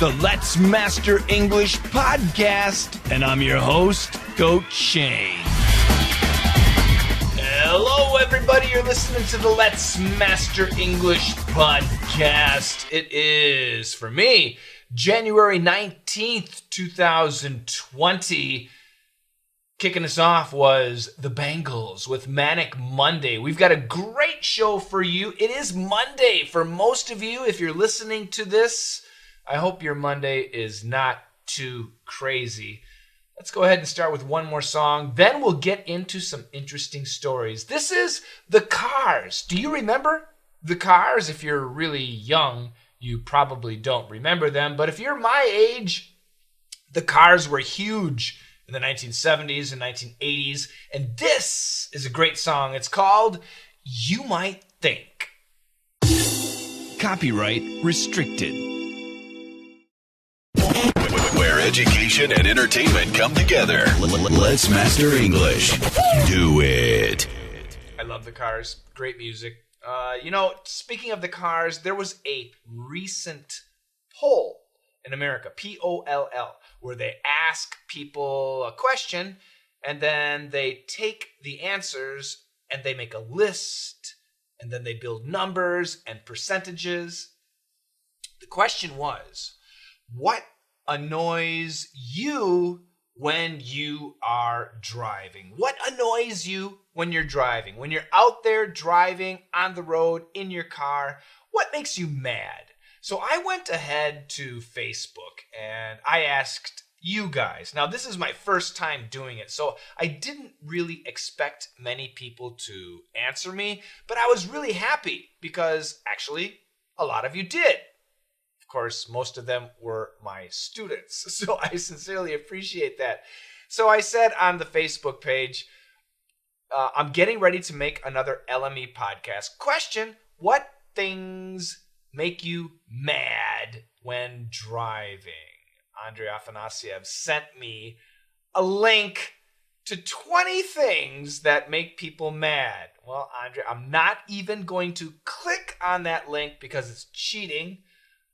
the Let's Master English podcast, and I'm your host, Coach Shane. Hello, everybody. You're listening to the Let's Master English podcast. It is, for me, January 19th, 2020. Kicking us off was the Bengals with Manic Monday. We've got a great show for you. It is Monday for most of you. If you're listening to this, I hope your Monday is not too crazy. Let's go ahead and start with one more song. Then we'll get into some interesting stories. This is The Cars. Do you remember The Cars? If you're really young, you probably don't remember them. But if you're my age, The Cars were huge in the 1970s and 1980s. And this is a great song. It's called You Might Think. Copyright restricted. Where education and entertainment come together. Let's Master English. Do it. I love The Cars. Great music. Speaking of The Cars, there was a recent poll in America, P-O-L-L, where they ask people a question, and then they take the answers, and they make a list, and then they build numbers and percentages. The question was, what annoys you when you are driving? What annoys you when you're driving? When you're out there driving on the road in your car, what makes you mad? So I went ahead to Facebook and I asked you guys. Now, this is my first time doing it, so I didn't really expect many people to answer me, but I was really happy because actually a lot of you did. Of course, most of them were my students, so I sincerely appreciate that. So I said on the Facebook page, I'm getting ready to make another LME podcast. Question, what things make you mad when driving? Andrei Afanasyev sent me a link to 20 things that make people mad. Well, Andrei, I'm not even going to click on that link because it's cheating.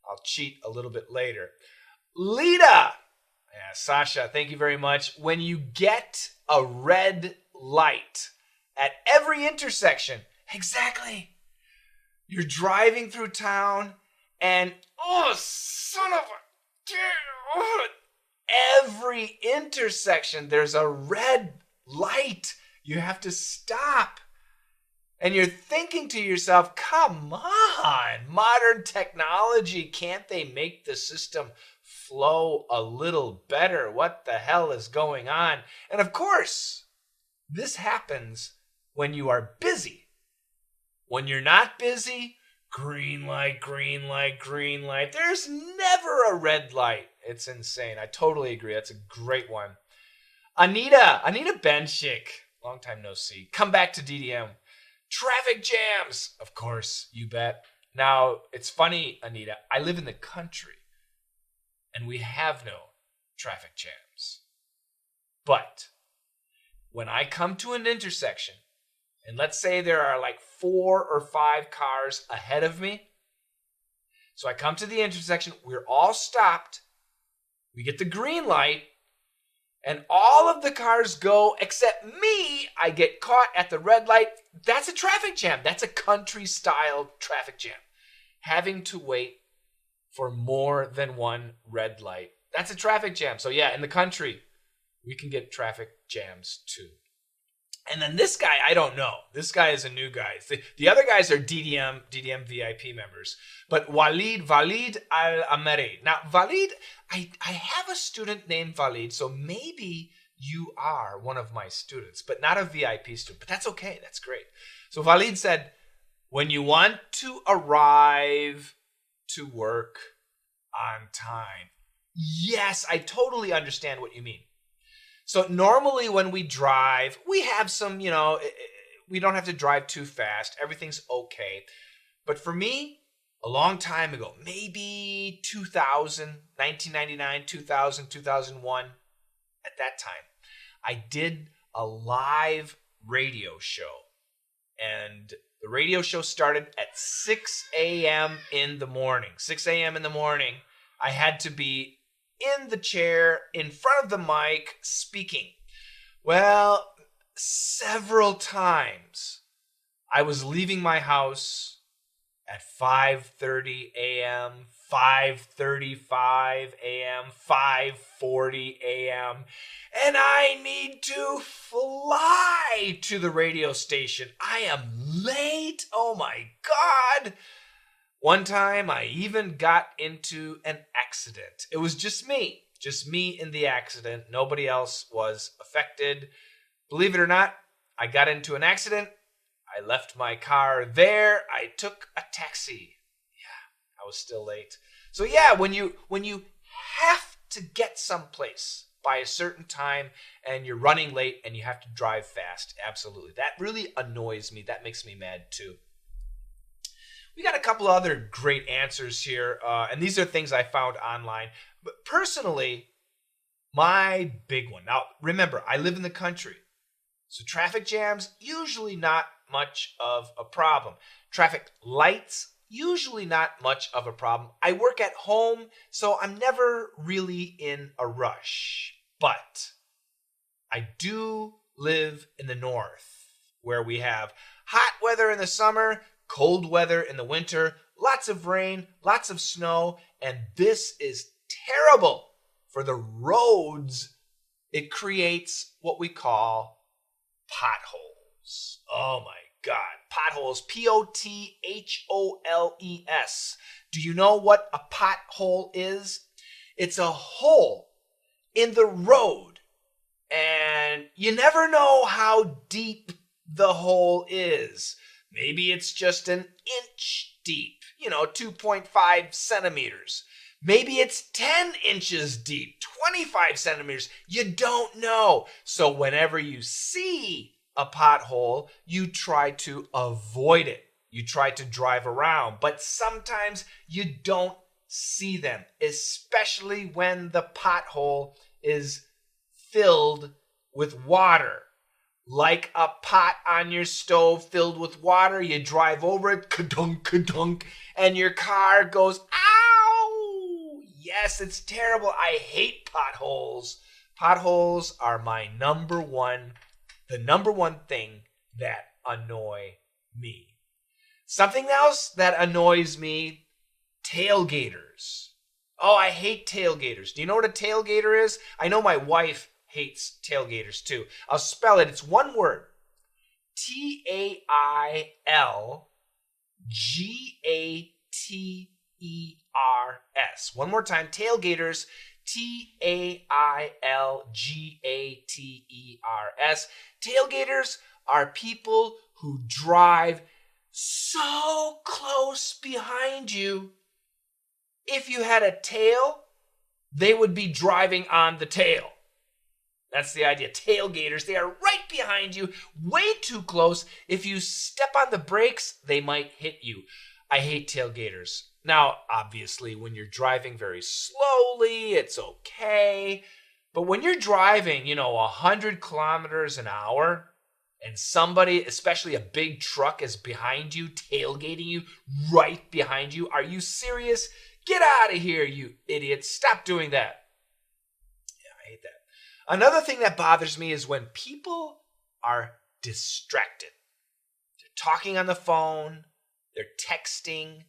I'll cheat a little bit later. Lita, Sasha, thank you very much. When you get a red light at every intersection, exactly. You're driving through town and, son of a... every intersection, there's a red light. You have to stop. And you're thinking to yourself, come on, modern technology, can't they make the system flow a little better? What the hell is going on? And of course, this happens when you are busy. When you're not busy, green light, green light, green light. There's never a red light. It's insane. I totally agree. That's a great one. Anita Benchik, long time no see. Come back to DDM. Traffic jams. Of course, you bet. Now, it's funny, Anita. I live in the country, and we have no traffic jams. But when I come to an intersection, and let's say there are like 4 or 5 cars ahead of me. So I come to the intersection. We're all stopped. We get the green light. And all of the cars go except me. I get caught at the red light. That's a traffic jam. That's a country-style traffic jam. Having to wait for more than one red light. That's a traffic jam. So yeah, in the country, we can get traffic jams too. And then this guy, I don't know. This guy is a new guy. The other guys are DDM VIP members. But Walid Al-Ameri. Now, Walid, I have a student named Walid, so maybe you are one of my students, but not a VIP student. But that's okay. That's great. So Walid said, when you want to arrive to work on time. Yes, I totally understand what you mean. So normally when we drive, we have some, we don't have to drive too fast. Everything's okay. But for me, a long time ago, maybe 2000, 1999, 2000, 2001, at that time, I did a live radio show. And the radio show started at 6 a.m. in the morning. 6 a.m. in the morning. I had to be in the chair, in front of the mic, speaking. Well, several times I was leaving my house at 5:30 a.m., 5:35 a.m., 5:40 a.m., and I need to fly to the radio station. I am late. Oh my God. One time I even got into an accident. It was just me in the accident. Nobody else was affected. Believe it or not, I got into an accident. I left my car there. I took a taxi. Yeah, I was still late. So yeah, when you have to get someplace by a certain time and you're running late and you have to drive fast, absolutely. That really annoys me. That makes me mad too. We got a couple other great answers here, and these are things I found online. But personally, my big one. Now, remember, I live in the country, so traffic jams, usually not much of a problem. Traffic lights, usually not much of a problem. I work at home, so I'm never really in a rush. But I do live in the north, where we have hot weather in the summer, cold weather in the winter, lots of rain, lots of snow, and this is terrible for the roads. It creates what we call potholes. Oh my God, potholes, Potholes. Do you know what a pothole is? It's a hole in the road, and you never know how deep the hole is. Maybe it's just an inch deep, 2.5 centimeters. Maybe it's 10 inches deep, 25 centimeters. You don't know. So whenever you see a pothole, you try to avoid it. You try to drive around, but sometimes you don't see them, especially when the pothole is filled with water. Like a pot on your stove filled with water, you drive over it, ka-dunk, ka-dunk, and your car goes, ow! Yes, it's terrible. I hate potholes. Potholes are the number one thing that annoy me. Something else that annoys me, tailgaters. Oh, I hate tailgaters. Do you know what a tailgater is? I know my wife hates tailgaters too. I'll spell it. It's one word. Tailgaters. One more time. Tailgaters. Tailgaters. Tailgaters are people who drive so close behind you. If you had a tail, they would be driving on the tail. That's the idea. Tailgaters, they are right behind you, way too close. If you step on the brakes, they might hit you. I hate tailgaters. Now, obviously, when you're driving very slowly, it's okay. But when you're driving, 100 kilometers an hour, and somebody, especially a big truck, is behind you, tailgating you, right behind you, are you serious? Get out of here, you idiots. Stop doing that. Yeah, I hate that. Another thing that bothers me is when people are distracted. They're talking on the phone, they're texting,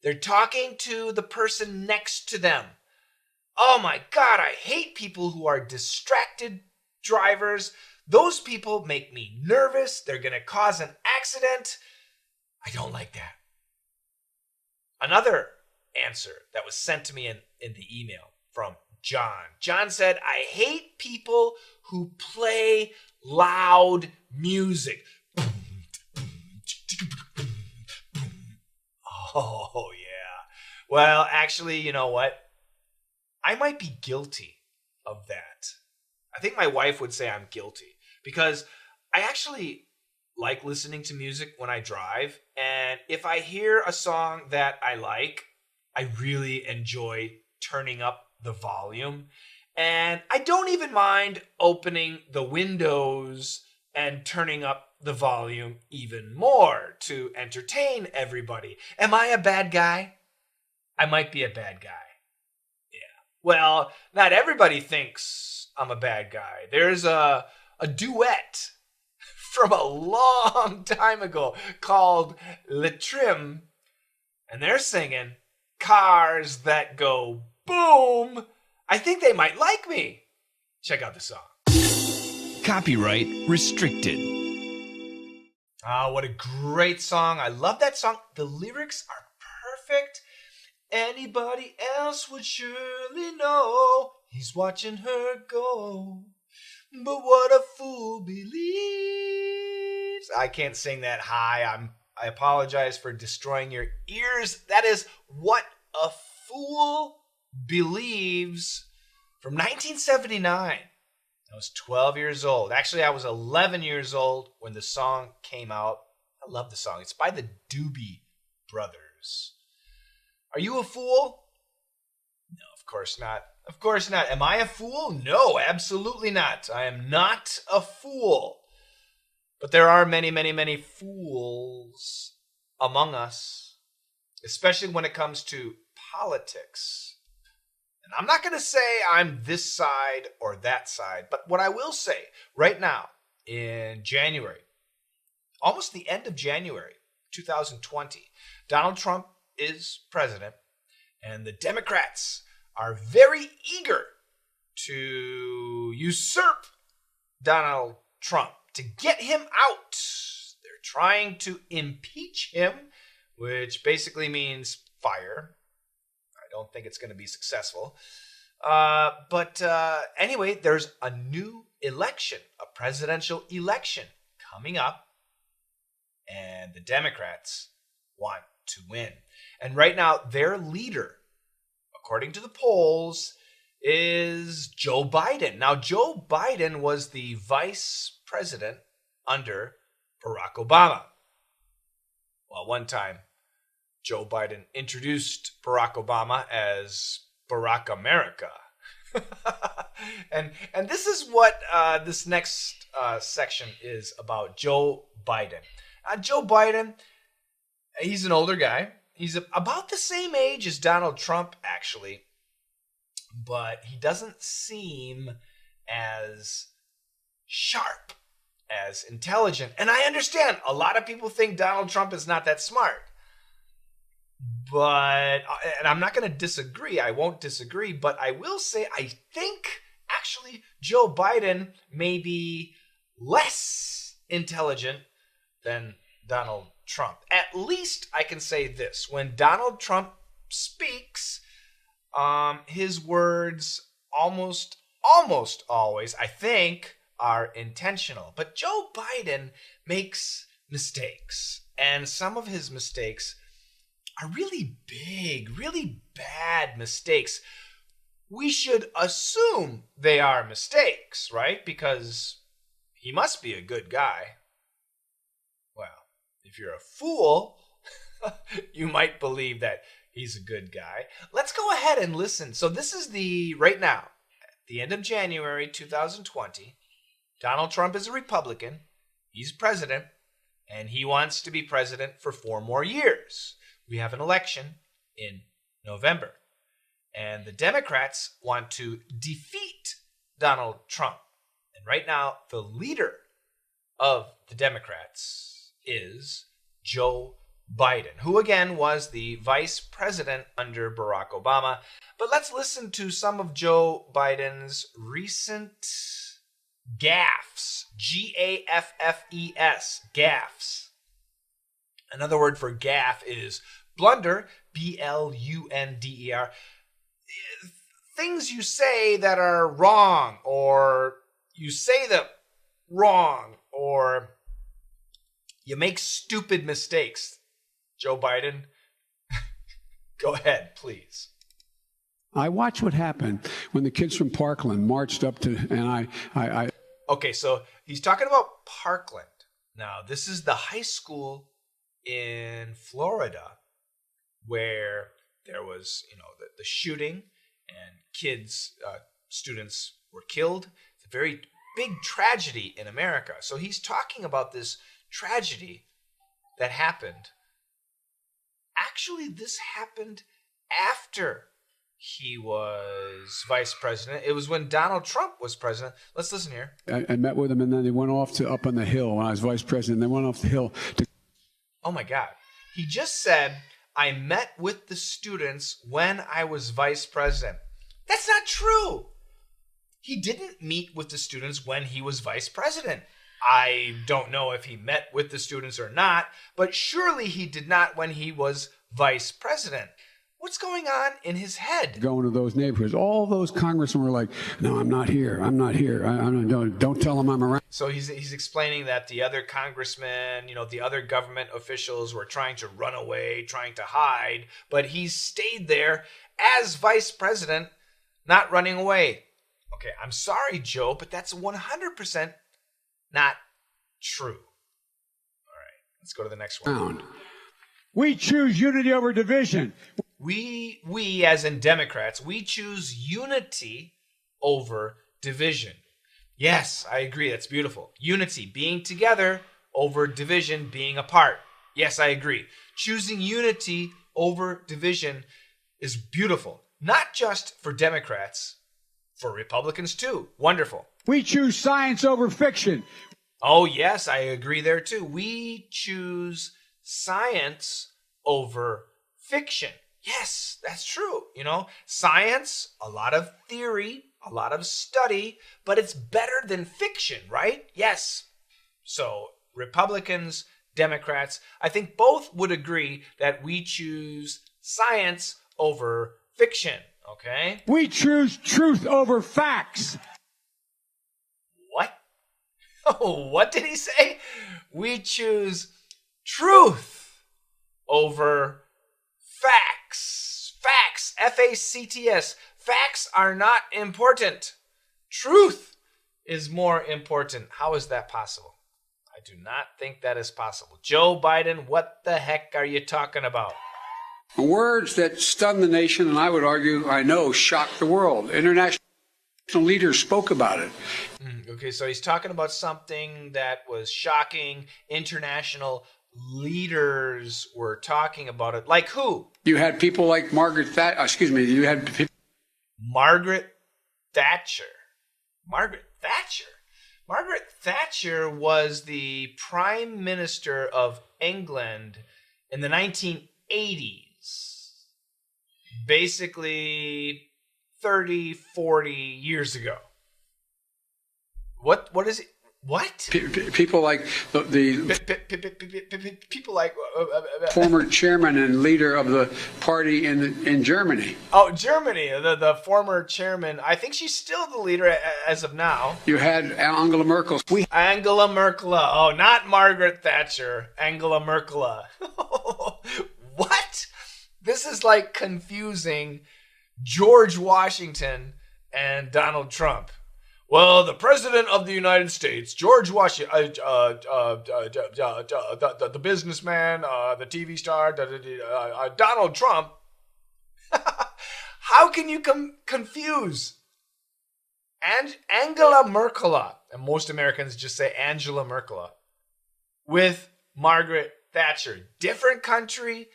they're talking to the person next to them. Oh my God, I hate people who are distracted drivers. Those people make me nervous. They're going to cause an accident. I don't like that. Another answer that was sent to me in the email from John. John said, I hate people who play loud music. Oh, yeah. Well, actually, you know what? I might be guilty of that. I think my wife would say I'm guilty because I actually like listening to music when I drive. And if I hear a song that I like, I really enjoy turning up the volume. And I don't even mind opening the windows and turning up the volume even more to entertain everybody. Am I a bad guy? I might be a bad guy. Well, not everybody thinks I'm a bad guy. There's a duet from a long time ago called Le Trim, and they're singing Cars That Go Boom. I think they might like me. Check out the song. Copyright restricted. Oh, what a great song. I love that song. The lyrics are perfect. Anybody else would surely know he's watching her go. But what a fool believes. I can't sing that high. I apologize for destroying your ears. That is What a Fool Believes from 1979. I was 12 years old. Actually, I was 11 years old when the song came out. I love the song. It's by the Doobie Brothers. Are you a fool? No, of course not. Of course not. Am I a fool? No, absolutely not. I am not a fool. But there are many, many, many fools among us, especially when it comes to politics. And I'm not going to say I'm this side or that side, but what I will say right now in January, almost the end of January 2020, Donald Trump is president, and the Democrats are very eager to usurp Donald Trump, to get him out. They're trying to impeach him, which basically means fire. I don't think it's going to be successful. But anyway, there's a new election, a presidential election coming up, and the Democrats want to win. And right now, their leader, according to the polls, is Joe Biden. Now, Joe Biden was the vice president under Barack Obama. Well, one time, Joe Biden introduced Barack Obama as Barack America. and this is what this next section is about, Joe Biden. Joe Biden, he's an older guy. He's about the same age as Donald Trump, actually. But he doesn't seem as sharp, as intelligent. And I understand a lot of people think Donald Trump is not that smart. But, and I'm not going to disagree. I won't disagree. But I will say I think actually Joe Biden may be less intelligent than Donald Trump. At least I can say this. When Donald Trump speaks, his words almost always, I think, are intentional. But Joe Biden makes mistakes. And some of his mistakes are really big, really bad mistakes. We should assume they are mistakes, right? Because he must be a good guy. Well, if you're a fool, you might believe that he's a good guy. Let's go ahead and listen. So this is right now, at the end of January 2020, Donald Trump is a Republican. He's president, and he wants to be president for 4 more years. We have an election in November, and the Democrats want to defeat Donald Trump. And right now, the leader of the Democrats is Joe Biden, who again was the vice president under Barack Obama. But let's listen to some of Joe Biden's recent gaffes. Gaffes. Gaffes. Another word for gaffe is blunder. Blunder. Things you say that are wrong, or you say them wrong, or you make stupid mistakes. Joe Biden, go ahead, please. I watched what happened when the kids from Parkland marched up to, and I. Okay, so he's talking about Parkland. Now, this is the high school in Florida where there was, the shooting and students were killed. It's a very big tragedy in America. So he's talking about this tragedy that happened. Actually, this happened after he was vice president. It was when Donald Trump was president. Let's listen here. I met with them, and then they went off to up on the hill when I was vice president. They went off the hill to. Oh my God. He just said, I met with the students when I was vice president. That's not true. He didn't meet with the students when he was vice president. I don't know if he met with the students or not, but surely he did not when he was vice president. What's going on in his head? Going to those neighborhoods. All those congressmen were like, no, I'm not here. I'm not here. Don't tell them I'm around. So he's explaining that the other congressmen, the other government officials were trying to run away, trying to hide, but he's stayed there as vice president, not running away. Okay, I'm sorry, Joe, but that's 100% not true. All right, let's go to the next one. We choose unity over division. We as in Democrats, we choose unity over division. Yes, I agree. That's beautiful. Unity, being together over division, being apart. Yes, I agree. Choosing unity over division is beautiful. Not just for Democrats, for Republicans too. Wonderful. We choose science over fiction. Oh, yes, I agree there too. We choose science over fiction. Yes, that's true. Science, a lot of theory, a lot of study, but it's better than fiction, right? Yes. So Republicans, Democrats, I think both would agree that we choose science over fiction, okay? We choose truth over facts. What? Oh, what did he say? We choose truth over facts. Facts. F-A-C-T-S. Facts are not important. Truth is more important. How is that possible? I do not think that is possible. Joe Biden, what the heck are you talking about? Words that stun the nation, and I would argue, I know, shock the world. International leaders spoke about it. Okay, so he's talking about something that was shocking. International leaders were talking about it. Like who? You had people like Margaret Thatcher. Margaret Thatcher. Margaret Thatcher. Margaret Thatcher was the Prime Minister of England in the 1980s. Basically 30, 40 years ago. What is it? What? People like the people like former chairman and leader of the party in Germany. Oh, Germany, the former chairman. I think she's still the leader as of now. You had Angela Merkel. Angela Merkel. Oh, not Margaret Thatcher. Angela Merkel. What? This is like confusing George Washington and Donald Trump. Well, the President of the United States, George Washington, the businessman, the TV star, Donald Trump. How can you confuse Angela Merkel, and most Americans just say Angela Merkel, with Margaret Thatcher? Different country,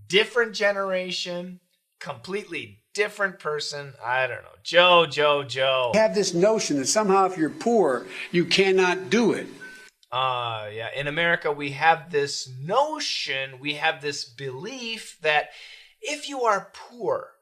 different generation, completely different person. I don't know. Joe. You have this notion that somehow if you're poor, you cannot do it. Yeah. In America, we have this notion, we have this belief that if you are poor,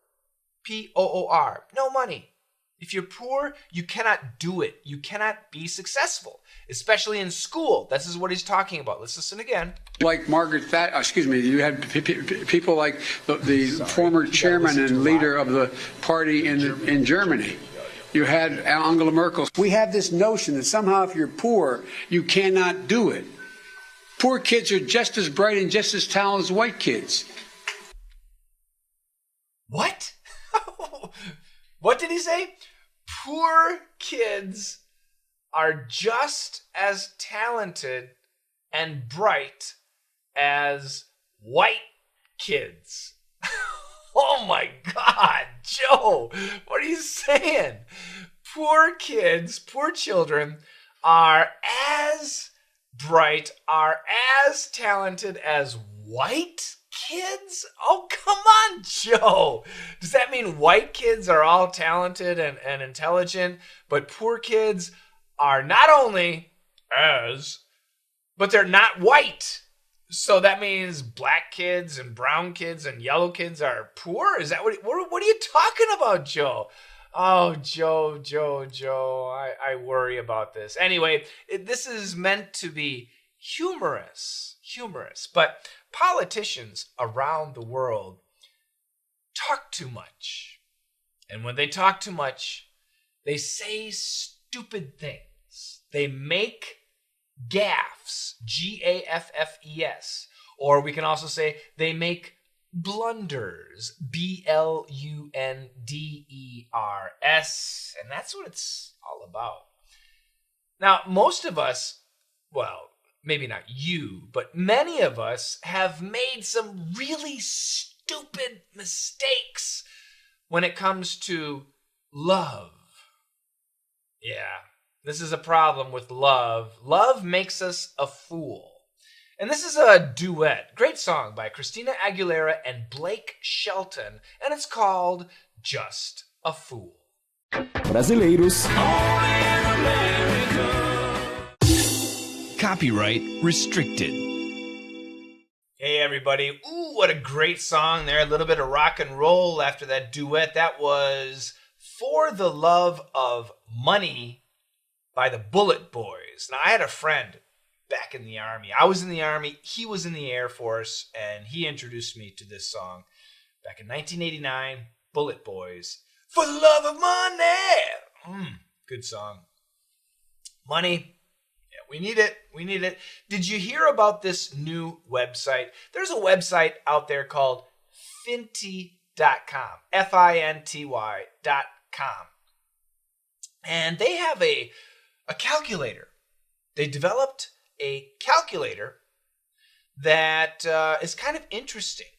P-O-O-R, no money. If you're poor, you cannot do it. You cannot be successful, especially in school. This is what he's talking about. Let's listen again. Like Margaret Thatcher, you had people like the former chairman and leader of the party in Germany. You had Angela Merkel. We have this notion that somehow if you're poor, you cannot do it. Poor kids are just as bright and just as talented as white kids. What? What did he say? Poor kids are just as talented and bright as white kids. Oh my God, Joe, what are you saying? Poor kids, poor children are as bright, are as talented as white kids? Oh, come on, Joe. Does that mean white kids are all talented and intelligent, but poor kids are not only but they're not white? So that means black kids and brown kids and yellow kids are poor? Is that what are you talking about, Joe? Oh, Joe, I worry about this. Anyway, this is meant to be humorous, but politicians around the world talk too much. And when they talk too much, they say stupid things. They make gaffes, Gaffes, or we can also say they make blunders, Blunders, and that's what it's all about. Now, most of us, well, maybe not you, but many of us have made some really stupid mistakes when it comes to love. Yeah. This is a problem with love. Love makes us a fool. And this is a duet. Great song by Christina Aguilera and Blake Shelton. And it's called Just a Fool. Brasileiros. Copyright restricted. Hey, everybody. Ooh, what a great song there. A little bit of rock and roll after that duet. That was For the Love of Money by the Bullet Boys. Now, I had a friend back in the Army. I was in the Army. He was in the Air Force, and he introduced me to this song back in 1989. Bullet Boys. For the love of money. Good song. Money. Yeah, we need it. We need it. Did you hear about this new website? There's a website out there called FinTcom. FINTY.com. And they have a calculator. They developed a calculator that is kind of interesting.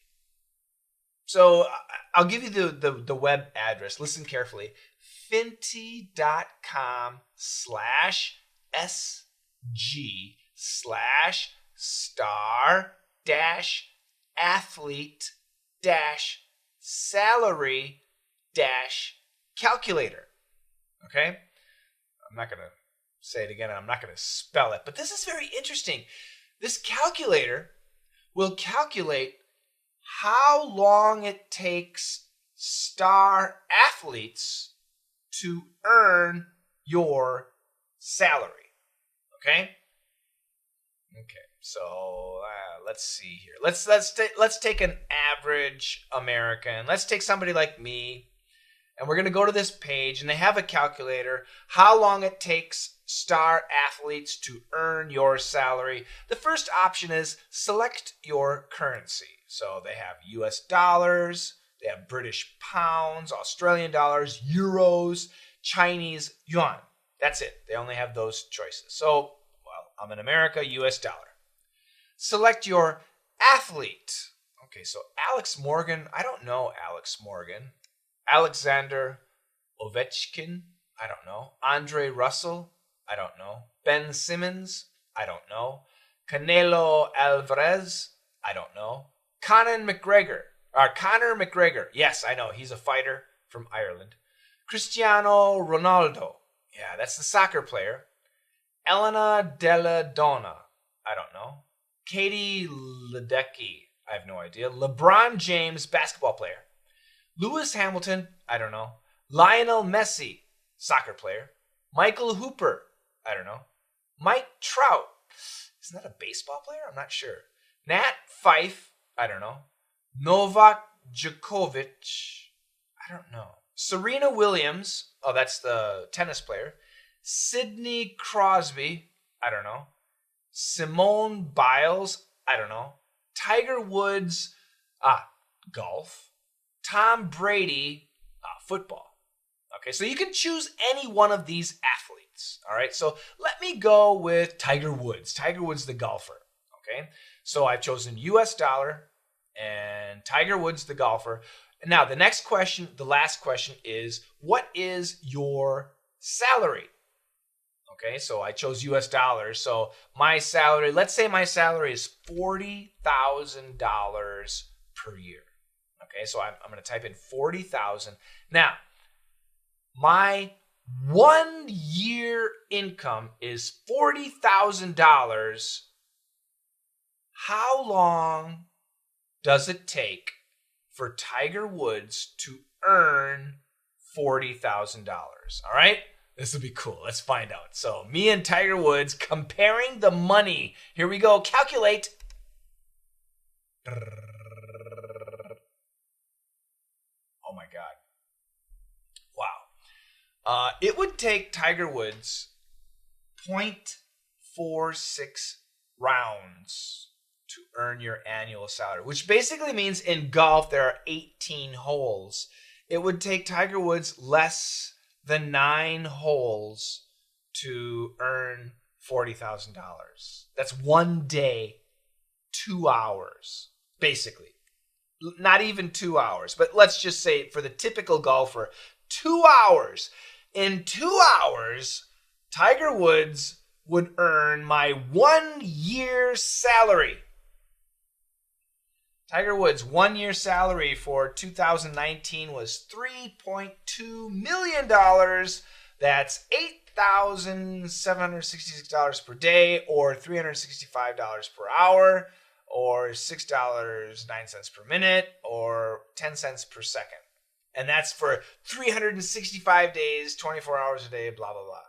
So I'll give you the web address. Listen carefully. finty.com/SG/star-athlete-salary-calculator. Okay? I'm not going to say it again. I'm not going to spell it. But this is very interesting. This calculator will calculate how long it takes star athletes to earn your salary. Okay? Okay. So let's see here. Let's take an average American. Let's take somebody like me. And we're going to go to this page, and they have a calculator, how long it takes star athletes to earn your salary. The first option is select your currency. So they have US dollars, they have British pounds, Australian dollars, euros, Chinese yuan. That's it. They only have those choices. So, well, I'm in America, US dollar. Select your athlete. Okay, so Alex Morgan, I don't know Alex Morgan. Alexander Ovechkin, I don't know. Andre Russell, I don't know. Ben Simmons, I don't know. Canelo Alvarez, I don't know. Conor McGregor, yes, I know. He's a fighter from Ireland. Cristiano Ronaldo, yeah, that's the soccer player. Elena Della Donna, I don't know. Katie Ledecky, I have no idea. LeBron James, basketball player. Lewis Hamilton, I don't know. Lionel Messi, soccer player. Michael Hooper, I don't know. Mike Trout, isn't that a baseball player? I'm not sure. Nat Fife, I don't know. Novak Djokovic, I don't know. Serena Williams, oh, that's the tennis player. Sidney Crosby, I don't know. Simone Biles, I don't know. Tiger Woods, golf. Tom Brady, football. Okay, so you can choose any one of these athletes. All right, so let me go with Tiger Woods. Tiger Woods, the golfer. Okay, so I've chosen US dollar and Tiger Woods, the golfer. Now, the next question, the last question is, what is your salary? Okay, so I chose US dollars. So my salary, let's say my salary is $40,000 per year. Okay, so I'm going to type in 40,000. Now, my 1 year income is $40,000. How long does it take for Tiger Woods to earn $40,000? All right? This will be cool. Let's find out. So, me and Tiger Woods comparing the money. Here we go. Calculate. Oh my God. Wow. It would take Tiger Woods 0.46 rounds to earn your annual salary, which basically means in golf there are 18 holes. It would take Tiger Woods less than 9 holes to earn $40,000. That's 1 day, 2 hours, basically. Not even 2 hours, but let's just say for the typical golfer, 2 hours. In 2 hours, Tiger Woods would earn my 1 year salary. Tiger Woods' 1 year salary for 2019 was $3.2 million. That's $8,766 per day, or $365 per hour, or $6.09 per minute, or 10 cents per second. And that's for 365 days, 24 hours a day, blah, blah, blah.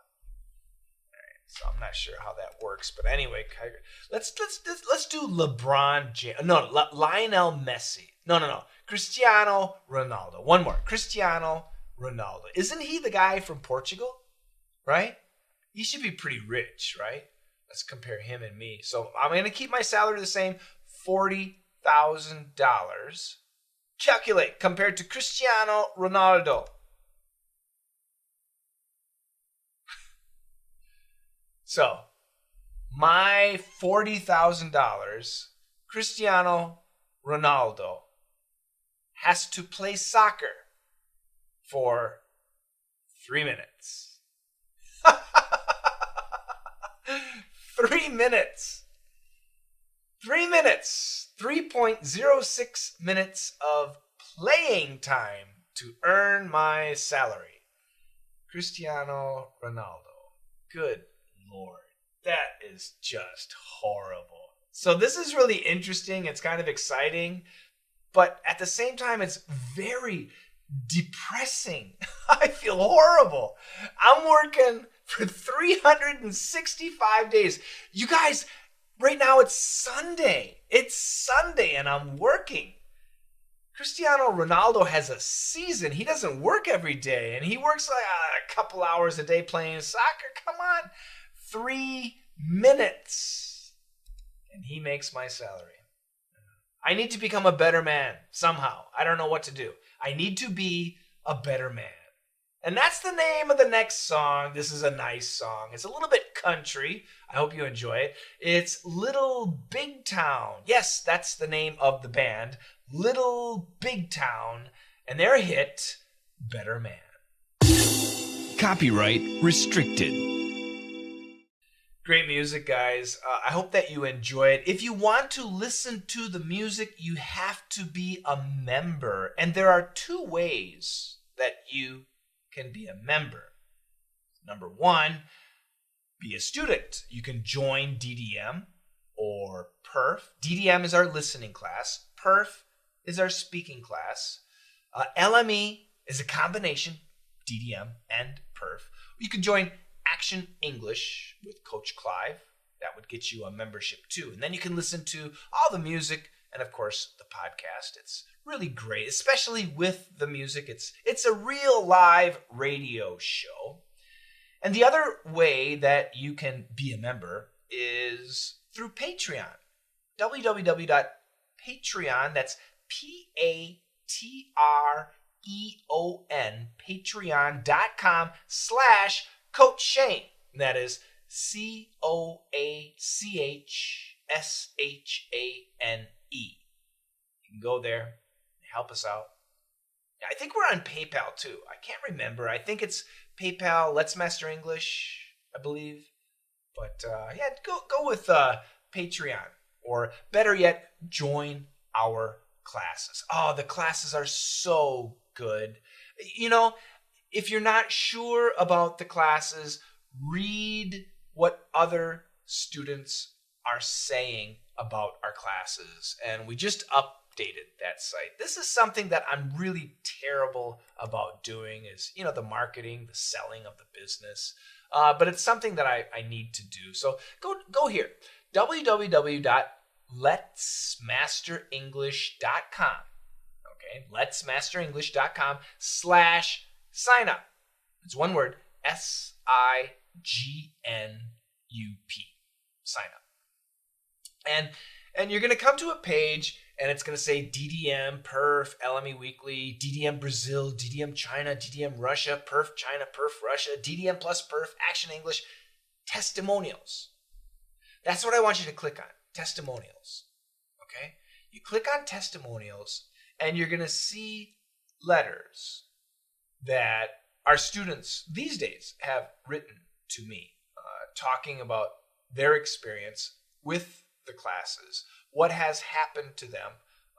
So I'm not sure how that works, but anyway, let's do LeBron James. No, Lionel Messi. No. Cristiano Ronaldo. One more. Cristiano Ronaldo. Isn't he the guy from Portugal? Right? He should be pretty rich, right? Let's compare him and me. So I'm going to keep my salary the same, $40,000. Calculate compared to Cristiano Ronaldo. So, my $40,000, Cristiano Ronaldo has to play soccer for 3 minutes. 3 minutes. 3 minutes. 3.06 minutes of playing time to earn my salary. Cristiano Ronaldo. Good Lord, that is just horrible. So this is really interesting. It's kind of exciting, but at the same time, it's very depressing. I feel horrible. I'm working for 365 days. You guys, right now it's Sunday. It's Sunday and I'm working. Cristiano Ronaldo has a season. He doesn't work every day, and he works like a couple hours a day playing soccer. Come on. 3 minutes, and he makes my salary. I need to become a better man somehow. I don't know what to do. I need to be a better man. And that's the name of the next song. This is a nice song. It's a little bit country. I hope you enjoy it. It's Little Big Town. Yes, that's the name of the band, Little Big Town, and their hit, Better Man. Copyright restricted. Great music, guys. I hope that you enjoy it. If you want to listen to the music, you have to be a member. And there are 2 ways that you can be a member. Number 1, be a student. You can join DDM or PERF. DDM is our listening class. PERF is our speaking class. LME is a combination, DDM and PERF. You can join Action English with Coach Clive. That would get you a membership too. And then you can listen to all the music and, of course, the podcast. It's really great, especially with the music. It's a real live radio show. And the other way that you can be a member is through Patreon. www.patreon, that's Patreon, patreon.com/Coach Shane. That is CoachShane. You can go there, help us out. I think we're on PayPal too. I can't remember. I think it's PayPal, Let's Master English. I believe. But yeah, go with Patreon, or better yet, join our classes. Oh, the classes are so good. You know, if you're not sure about the classes, read what other students are saying about our classes. And we just updated that site. This is something that I'm really terrible about doing, is, you know, the marketing, the selling of the business. But it's something that I need to do. So go here, www.letsmasterenglish.com. Okay, letsmasterenglish.com/sign up. It's one word, SIGNUP, sign up. And you're going to come to a page, and it's going to say DDM, Perf, LME Weekly, DDM Brazil, DDM China, DDM Russia, Perf China, Perf Russia, DDM plus Perf, Action English, testimonials. That's what I want you to click on, testimonials. Okay? You click on testimonials, and you're going to see letters that our students these days have written to me, talking about their experience with the classes, what has happened to them,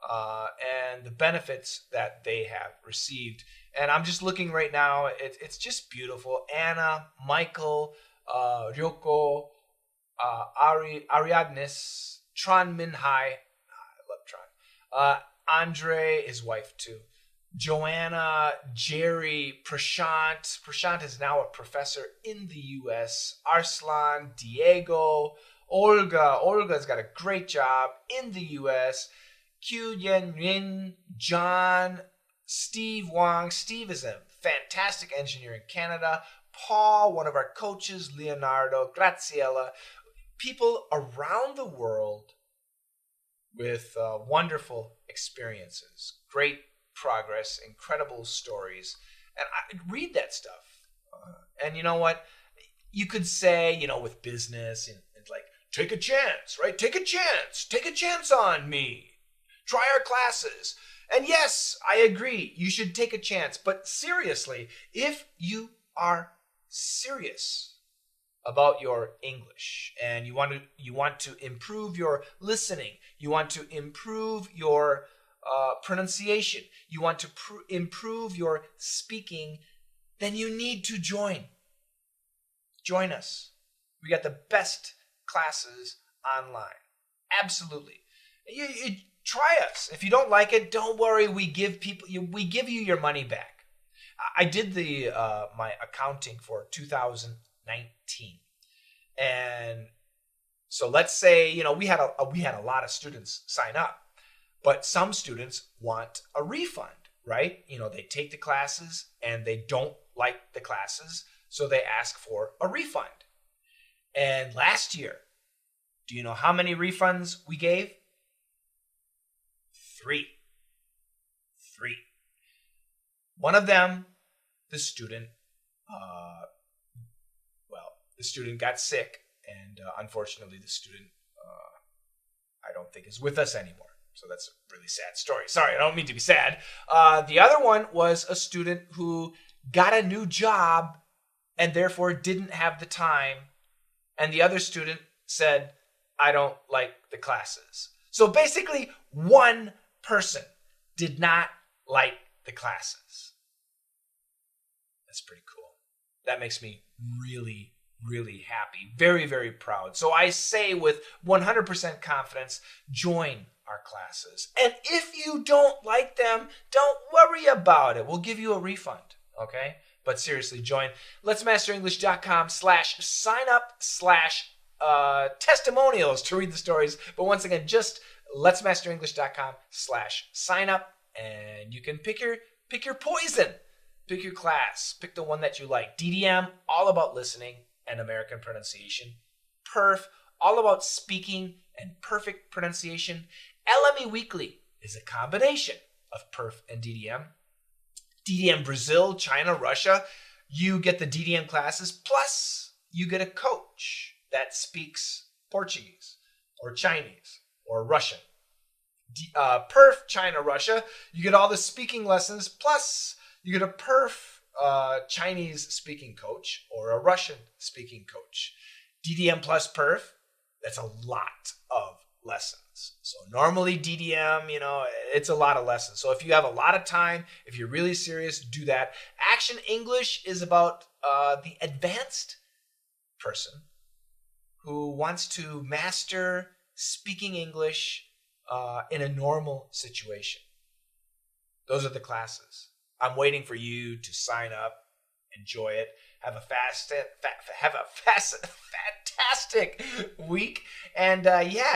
and the benefits that they have received. And I'm just looking right now. It's just beautiful. Anna, Michael, Ryoko, Ariadnes, Tron Minhai. I love Tron. Andre, his wife too. Joanna, Jerry, Prashant. Prashant is now a professor in the U.S. Arslan, Diego, Olga. Olga's got a great job in the U.S. Q Yen Yin, John, Steve Wang. Steve is a fantastic engineer in Canada. Paul, one of our coaches, Leonardo, Graziella. People around the world with wonderful experiences, great progress, incredible stories. And I read that stuff. And you know what? You could say, you know, with business, it's like, take a chance, right? Take a chance. Take a chance on me. Try our classes. And yes, I agree. You should take a chance. But seriously, if you are serious about your English and you want to improve your listening, you want to improve your pronunciation, you want to improve your speaking, then you need to join. Join us. We got the best classes online. Absolutely. You try us. If you don't like it, don't worry. We give you your money back. I did the my accounting for 2019, and so let's say, you know, we had a lot of students sign up, but some students want a refund, right? You know, they take the classes and they don't like the classes, so they ask for a refund. And last year, do you know how many refunds we gave? 3. One of them, the student got sick, and unfortunately the student I don't think is with us anymore. So that's a really sad story. Sorry, I don't mean to be sad. The other one was a student who got a new job and therefore didn't have the time, and the other student said, I don't like the classes. So basically, one person did not like the classes. That's pretty cool. That makes me really, really happy. Very, very proud. So I say with 100% confidence, join our classes. And if you don't like them, don't worry about it. We'll give you a refund, okay? But seriously, join letsmasterenglish.com/sign-up/testimonials to read the stories. But once again, just letsmasterenglish.com/sign-up, and you can pick your poison. Pick your class. Pick the one that you like. DDM, all about listening and American pronunciation. Perf, all about speaking and perfect pronunciation. LME Weekly is a combination of Perf and DDM. DDM Brazil, China, Russia, you get the DDM classes, plus you get a coach that speaks Portuguese or Chinese or Russian. Perf, China, Russia, you get all the speaking lessons, plus you get a Perf Chinese speaking coach or a Russian speaking coach. DDM plus perf, that's a lot of lessons. So normally DDM, it's a lot of lessons. So if you have a lot of time, if you're really serious, do that. Action English is about the advanced person who wants to master speaking English in a normal situation. Those are the classes. I'm waiting for you to sign up, enjoy it, have a fantastic week, and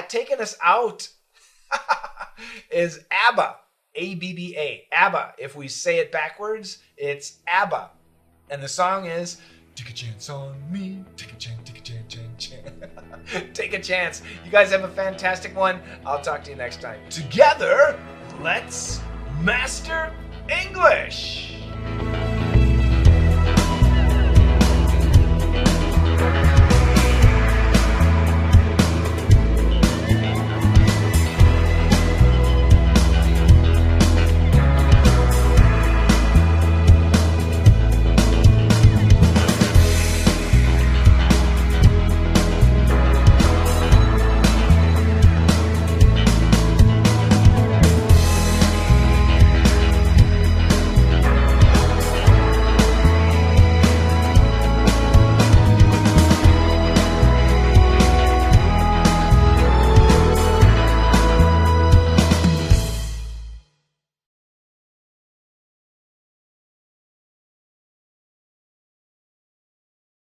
taking us out is ABBA, A-B-B-A, ABBA. If we say it backwards, it's ABBA, and the song is "Take a chance on me, take a chance, take a chance, take a chance." You guys have a fantastic one. I'll talk to you next time. Together, let's master English.